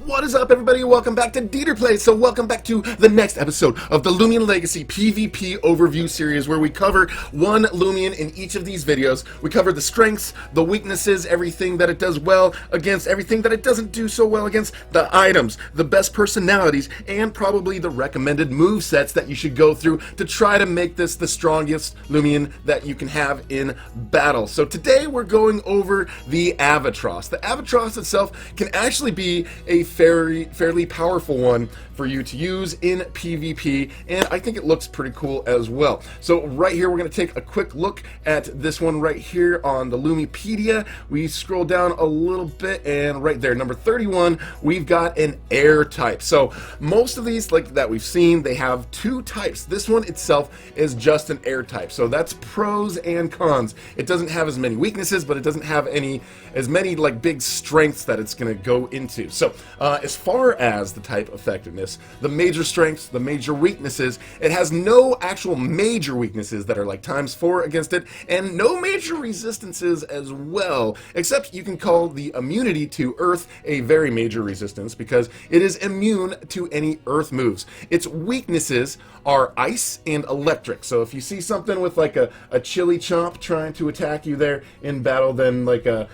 What is up, everybody? Welcome back to DeeterPlays. So welcome back to the next episode of the Loomian Legacy PvP overview series, where we cover one Loomian in each of these videos. We cover the strengths, the weaknesses, everything that it does well against, everything that it doesn't do so well against, the items, the best personalities, and probably the recommended move sets that you should go through to try to make this the strongest Loomian that you can have in battle. So today we're going over the Avitross. The Avitross itself can actually be a fairly powerful one for you to use in PvP, and I think it looks pretty cool as well. So right here we're going to take a quick look at this one right here on the Loomipedia. We scroll down a little bit, and right there, number 31, we've got an air type. So most of these like that we've seen, they have two types. This one itself is just an air type, so that's pros and cons. It doesn't have as many weaknesses, but it doesn't have as many like big strengths that it's going to go into. So as far as the type effectiveness, the major strengths, the major weaknesses, it has no actual major weaknesses that are like ×4 against it, and no major resistances as well, except you can call the immunity to earth a very major resistance because it is immune to any earth moves. Its weaknesses are ice and electric. So if you see something with like a chili chomp trying to attack you there in battle, then like a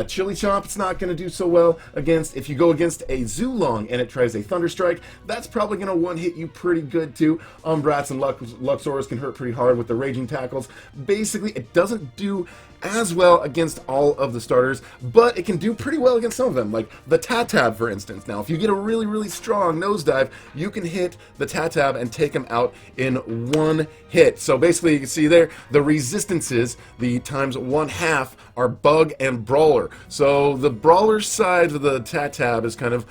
chili chomp, it's not going to do so well against. If you go against a Zulong and it tries a thunder strike, that's probably going to one-hit you pretty good too. Umbrats and Luxors can hurt pretty hard with the raging tackles. Basically, it doesn't do as well against all of the starters, but it can do pretty well against some of them, like the Tatab, for instance. Now, if you get a really strong nosedive, you can hit the Tatab and take him out in one hit. So basically, you can see there, the resistances, the ×1/2, are Bug and Brawler. So the Brawler side of the Tatab is kind of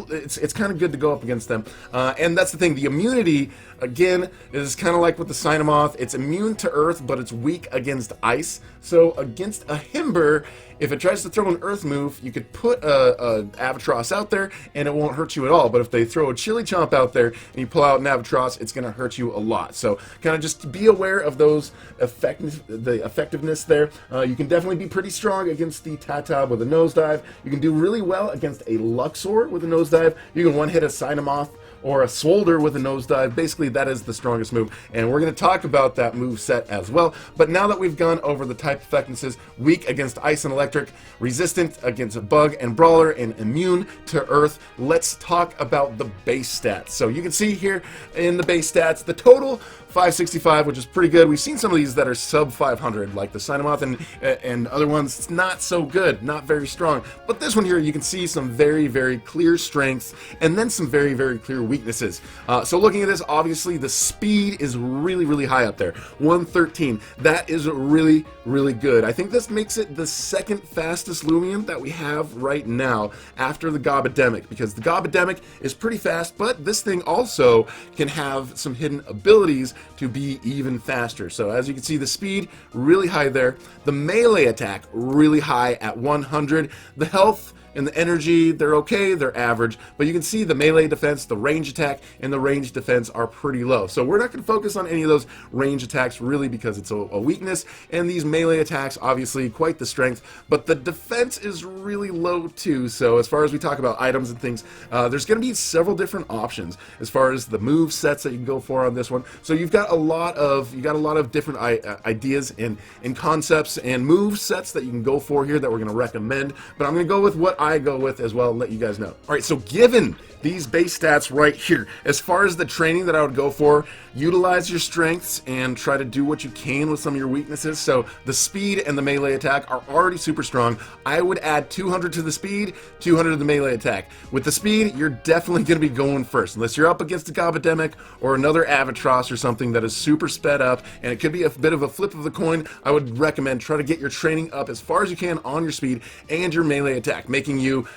it's kind of good to go up against them, and that's the thing. The immunity, again, is kind of like with the Cynomoth. It's immune to earth, but it's weak against ice. So against a Himber, if it tries to throw an earth move, you could put a Avitross out there and it won't hurt you at all. But if they throw a Chili Chomp out there and you pull out an Avitross, it's going to hurt you a lot. So kind of just be aware of those the effectiveness there. You can definitely be pretty strong against the Tatab with a nosedive. You can do really well against a Luxor with a nosedive. You can one-hit a Cynomoth or a Swolder with a nosedive. Basically, that is the strongest move, and we're going to talk about that move set as well. But now that we've gone over the type effectivenesses, weak against ice and electric, resistant against bug and brawler, and immune to earth, let's talk about the base stats. So you can see here in the base stats, the total 565, which is pretty good. We've seen some of these that are sub 500, like the Cynomoth and other ones. It's not so good, not very strong. But this one here, you can see some very clear strengths, and then some very clear weaknesses. So looking at this, obviously the speed is really high up there, 113. That is really good. I think this makes it the second fastest Loomian that we have right now after the Gobademic, because the Gobademic is pretty fast, but this thing also can have some hidden abilities to be even faster. So as you can see, the speed really high there, the melee attack really high at 100, the health and the energy, they're okay, they're average, but you can see the melee defense, the range attack, and the range defense are pretty low. So we're not going to focus on any of those range attacks really because it's a weakness, and these melee attacks, obviously quite the strength, but the defense is really low too. So as far as we talk about items and things, there's going to be several different options as far as the move sets that you can go for on this one. So you've got a lot of different ideas and concepts and move sets that you can go for here that we're going to recommend, but I'm going to go with what I go with as well and let you guys know. Alright, so given these base stats right here, as far as the training that I would go for, utilize your strengths and try to do what you can with some of your weaknesses. So the speed and the melee attack are already super strong. I would add 200 to the speed, 200 to the melee attack. With the speed, you're definitely going to be going first, unless you're up against a Gobademic or another Avitross or something that is super sped up, and it could be a bit of a flip of the coin. I would recommend try to get your training up as far as you can on your speed and your melee attack, making you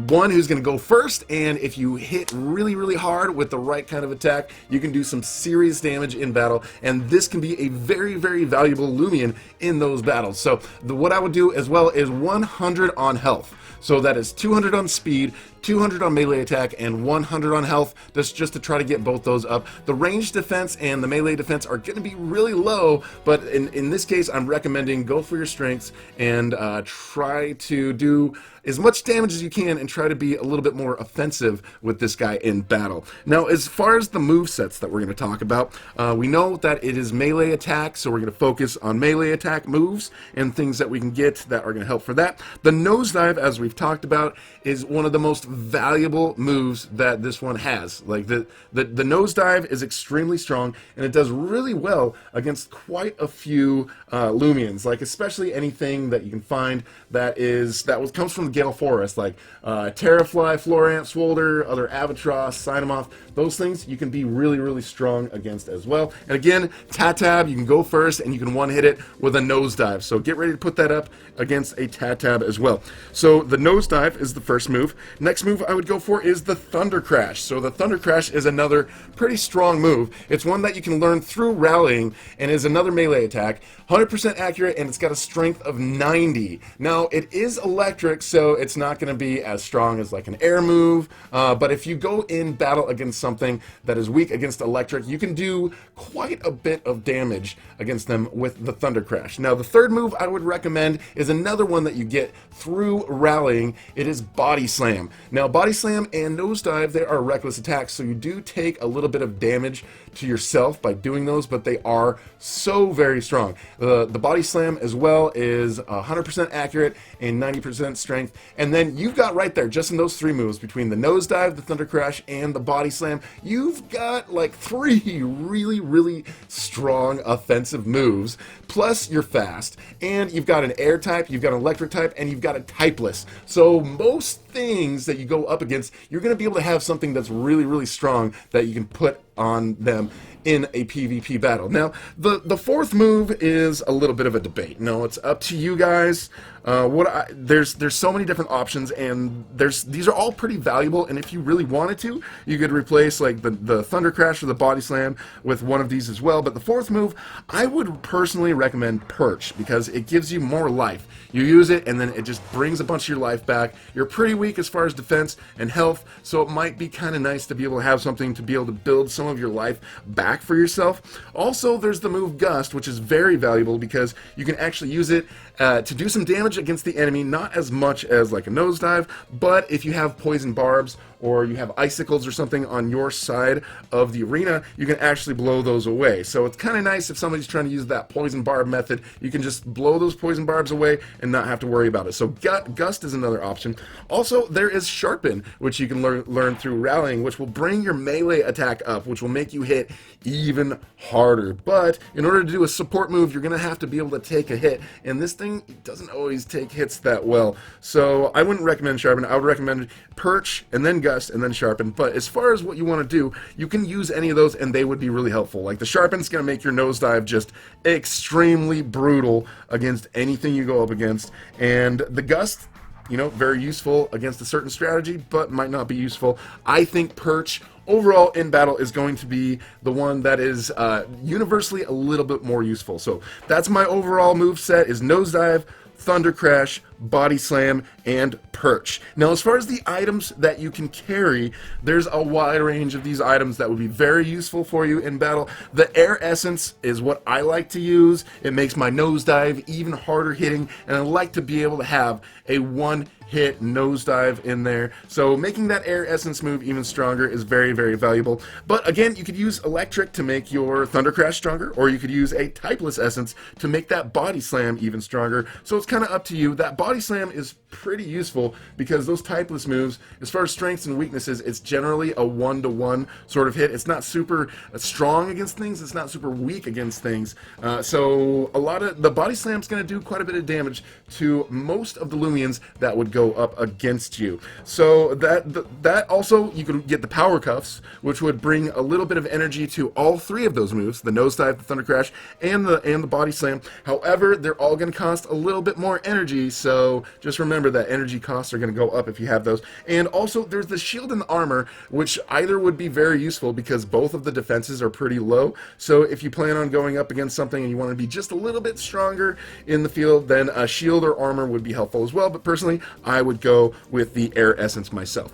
one who's going to go first, and if you hit really hard with the right kind of attack, you can do some serious damage in battle, and this can be a very valuable Loomian in those battles. So what I would do as well is 100 on health. So that is 200 on speed, 200 on melee attack and 100 on health, just to try to get both those up. The range defense and the melee defense are going to be really low, but in this case, I'm recommending go for your strengths and try to do as much damage as you can and try to be a little bit more offensive with this guy in battle. Now, as far as the movesets that we're going to talk about, we know that it is melee attack, so we're going to focus on melee attack moves and things that we can get that are going to help for that. The nosedive, as we've talked about, is one of the most valuable moves that this one has. Like the nosedive is extremely strong, and it does really well against quite a few Loomians, like especially anything that you can find that comes from the Gale Forest, like Terrafly, Florant, Swolder, other Avitross, Cynomoth. Those things you can be really, really strong against as well. And again, Tatab, you can go first and you can one-hit it with a nosedive. So get ready to put that up against a Tatab as well. So the nosedive is the first move. Next move I would go for is the Thunder Crash. So the Thunder Crash is another pretty strong move. It's one that you can learn through rallying and is another melee attack. 100% accurate, and it's got a strength of 90. Now, it is electric, so it's not going to be as strong as like an air move, but if you go in battle against something that is weak against electric, you can do quite a bit of damage against them with the Thunder Crash. Now, the third move I would recommend is another one that you get through rallying. It is Body Slam. Now, Body Slam and Nosedive, they are reckless attacks, so you do take a little bit of damage to yourself by doing those, but they are so very strong. The Body Slam as well is 100% accurate and 90% strength, and then you've got right there, just in those three moves, between the Nosedive, the Thunder Crash, and the Body Slam, you've got like 3 really, really strong offensive moves, plus you're fast, and you've got an air type, you've got an electric type, and you've got a typeless. So most things that you go up against, you're going to be able to have something that's really, really strong that you can put on them in a PvP battle. Now, the fourth move is a little bit of a debate. No, it's up to you guys. There's so many different options, and these are all pretty valuable, and if you really wanted to, you could replace like the Thunder Crash or the Body Slam with one of these as well. But the fourth move, I would personally recommend Perch, because it gives you more life. You use it, and then it just brings a bunch of your life back. You're pretty weak as far as defense and health, so it might be kind of nice to be able to have something to be able to build some of your life back for yourself. Also, there's the move Gust, which is very valuable because you can actually use it to do some damage against the enemy, not as much as like a nosedive, but if you have poison barbs or you have icicles or something on your side of the arena, you can actually blow those away. So it's kind of nice if somebody's trying to use that poison barb method, you can just blow those poison barbs away and not have to worry about it. So Gust is another option. Also, there is Sharpen, which you can learn through rallying, which will bring your melee attack up, which will make you hit even harder. But in order to do a support move, you're going to have to be able to take a hit, and this thing doesn't always take hits that well. So I wouldn't recommend Sharpen. I would recommend Perch and then Gust and then Sharpen. But as far as what you want to do, you can use any of those and they would be really helpful. Like the Sharpen's going to make your nosedive just extremely brutal against anything you go up against, and the Gust, you know, very useful against a certain strategy, but might not be useful. I think Perch overall in battle is going to be the one that is universally a little bit more useful. So that's my overall move set: is Nosedive, Thunder Crash, Body Slam, and Perch. Now, as far as the items that you can carry, there's a wide range of these items that would be very useful for you in battle. The Air Essence is what I like to use. It makes my nosedive even harder hitting, and I like to be able to have a one-hit nosedive in there. So making that Air Essence move even stronger is very, very valuable. But again, you could use Electric to make your Thunder Crash stronger, or you could use a Typeless Essence to make that Body Slam even stronger. So it's kind of up to you. That Body Slam is pretty useful because those typeless moves, as far as strengths and weaknesses, it's generally a 1-to-1 sort of hit. It's not super strong against things, it's not super weak against things. So a lot of the Body Slam's going to do quite a bit of damage to most of the Loomians that would go up against you. So that also, you could get the Power Cuffs, which would bring a little bit of energy to all three of those moves: the Nosedive, the Thunder Crash, and the Body Slam. However, they're all going to cost a little bit more energy, so just remember, remember that energy costs are going to go up if you have those. And also, there's the shield and the armor, which either would be very useful because both of the defenses are pretty low. So if you plan on going up against something and you want to be just a little bit stronger in the field, then a shield or armor would be helpful as well. But personally, I would go with the air essence myself.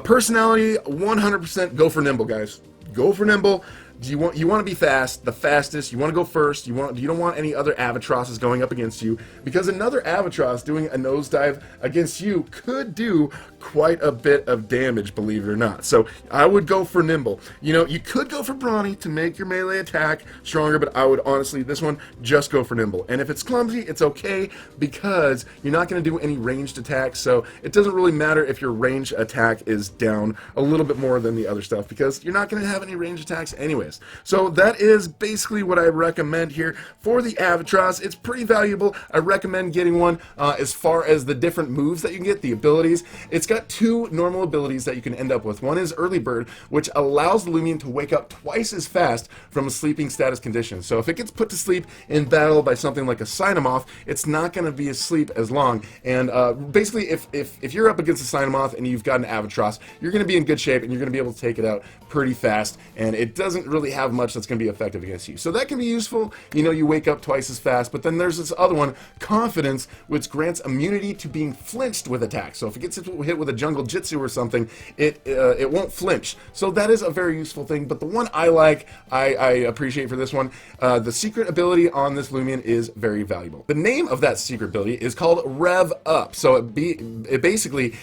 Personality, 100% go for nimble, guys. Go for nimble. You want to be fast, the fastest. You want to go first. You don't want any other Avitrosses going up against you, because another Avitross doing a nosedive against you could do quite a bit of damage, believe it or not. So I would go for nimble. You know, you could go for brawny to make your melee attack stronger, but I would honestly, this one, just go for nimble. And if it's clumsy, it's okay, because you're not going to do any ranged attacks, so it doesn't really matter if your ranged attack is down a little bit more than the other stuff, because you're not going to have any ranged attacks anyways. So that is basically what I recommend here for the Avitross. It's pretty valuable. I recommend getting one. As far as the different moves that you can get, the abilities, it's got two normal abilities that you can end up with. One is Early Bird, which allows the Loomian to wake up twice as fast from a sleeping status condition. So if it gets put to sleep in battle by something like a Cynomoth, it's not going to be asleep as long. And basically, if you're up against a Cynomoth and you've got an Avitross, you're going to be in good shape and you're going to be able to take it out pretty fast, and it doesn't really have much that's going to be effective against you. So that can be useful. You know, you wake up twice as fast. But then there's this other one, Confidence, which grants immunity to being flinched with attacks. So if it gets hit with a jungle jitsu or something, it won't flinch. So that is a very useful thing. But the one I like, I appreciate for this one, the secret ability on this Loomian is very valuable. The name of that secret ability is called Rev Up. So it basically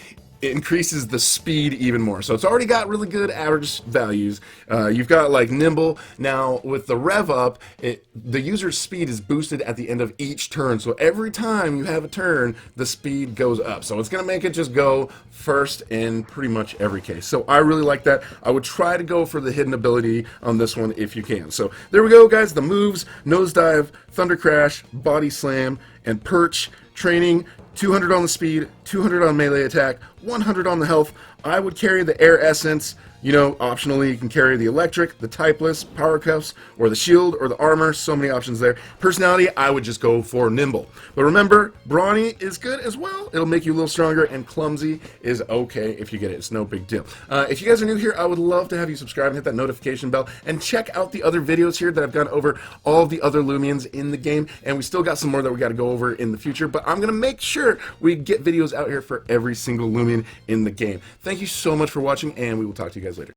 increases the speed even more. So it's already got really good average values. You've got like nimble. Now with the rev up, the user's speed is boosted at the end of each turn. So every time you have a turn, the speed goes up. So it's going to make it just go first in pretty much every case. So I really like that. I would try to go for the hidden ability on this one if you can. So there we go, guys. The moves: nosedive, thunder crash, body slam, and perch. Training: 200 on the speed, 200 on melee attack, 100 on the health. I would carry the air essence. You know, optionally, you can carry the electric, the typeless, power cuffs, or the shield, or the armor. So many options there. Personality, I would just go for nimble. But remember, brawny is good as well. It'll make you a little stronger, and clumsy is okay if you get it. It's no big deal. If you guys are new here, I would love to have you subscribe and hit that notification bell, and check out the other videos here that I've gone over all of the other Loomians in the game, and we still got some more that we got to go over in the future, but I'm going to make sure we get videos out here for every single Loomian in the game. Thank you so much for watching, and we will talk to you guys later.